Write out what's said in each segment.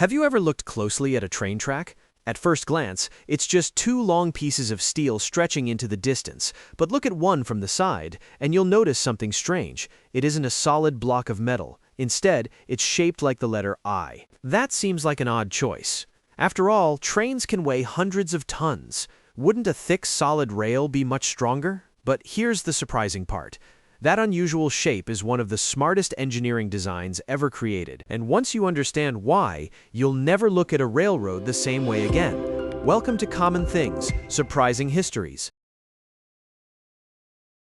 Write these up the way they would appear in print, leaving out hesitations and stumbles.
Have you ever looked closely at a train track? At first glance, it's just two long pieces of steel stretching into the distance, but look at one from the side, and you'll notice something strange. It isn't a solid block of metal. Instead, it's shaped like the letter I. That seems like an odd choice. After all, trains can weigh hundreds of tons. Wouldn't a thick, solid rail be much stronger? But here's the surprising part. That unusual shape is one of the smartest engineering designs ever created, and once you understand why, you'll never look at a railroad the same way again. Welcome to Common Things, Surprising Histories.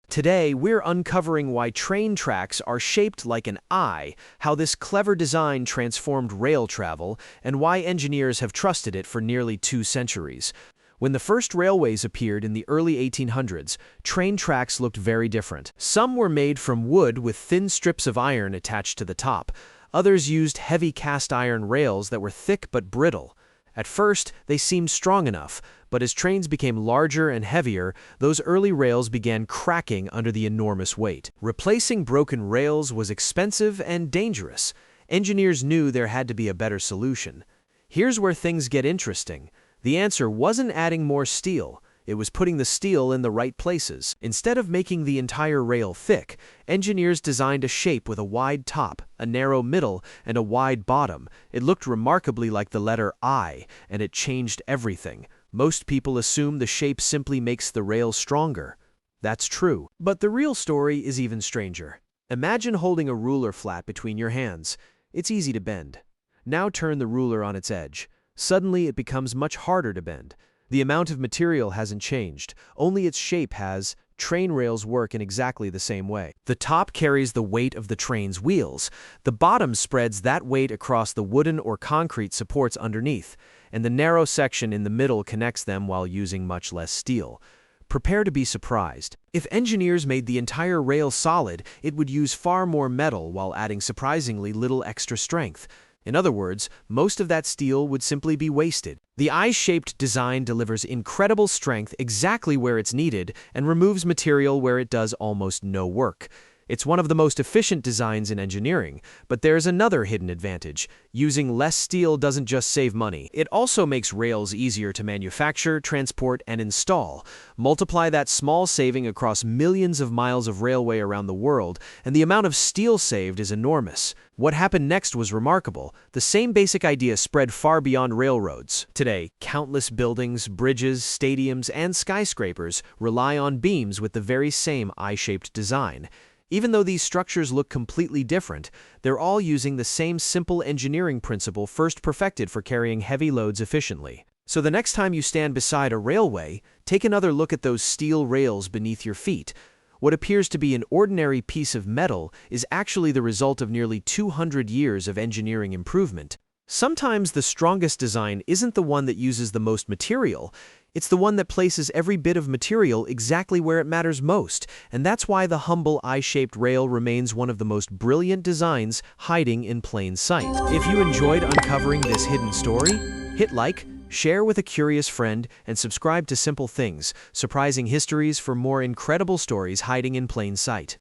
Today, we're uncovering why train tracks are shaped like an eye, how this clever design transformed rail travel, and why engineers have trusted it for nearly 2 centuries. When the first railways appeared in the early 1800s, train tracks looked very different. Some were made from wood with thin strips of iron attached to the top. Others used heavy cast iron rails that were thick but brittle. At first, they seemed strong enough, but as trains became larger and heavier, those early rails began cracking under the enormous weight. Replacing broken rails was expensive and dangerous. Engineers knew there had to be a better solution. Here's where things get interesting. The answer wasn't adding more steel, it was putting the steel in the right places. Instead of making the entire rail thick, engineers designed a shape with a wide top, a narrow middle, and a wide bottom. It looked remarkably like the letter I, and it changed everything. Most people assume the shape simply makes the rail stronger. That's true. But the real story is even stranger. Imagine holding a ruler flat between your hands. It's easy to bend. Now turn the ruler on its edge. Suddenly, it becomes much harder to bend. The amount of material hasn't changed, only its shape has. Train rails work in exactly the same way. The top carries the weight of the train's wheels. The bottom spreads that weight across the wooden or concrete supports underneath, and the narrow section in the middle connects them while using much less steel. Prepare to be surprised. If engineers made the entire rail solid, it would use far more metal while adding surprisingly little extra strength. In other words, most of that steel would simply be wasted. The eye-shaped design delivers incredible strength exactly where it's needed and removes material where it does almost no work. It's one of the most efficient designs in engineering, but there's another hidden advantage. Using less steel doesn't just save money. It also makes rails easier to manufacture, transport, and install. Multiply that small saving across millions of miles of railway around the world, and the amount of steel saved is enormous. What happened next was remarkable. The same basic idea spread far beyond railroads. Today, countless buildings, bridges, stadiums, and skyscrapers rely on beams with the very same eye-shaped design. Even though these structures look completely different, they're all using the same simple engineering principle first perfected for carrying heavy loads efficiently. So the next time you stand beside a railway, take another look at those steel rails beneath your feet. What appears to be an ordinary piece of metal is actually the result of nearly 200 years of engineering improvement. Sometimes the strongest design isn't the one that uses the most material. It's the one that places every bit of material exactly where it matters most, and that's why the humble eye-shaped rail remains one of the most brilliant designs hiding in plain sight. If you enjoyed uncovering this hidden story, hit like, share with a curious friend, and subscribe to Simple Things, Surprising Histories for more incredible stories hiding in plain sight.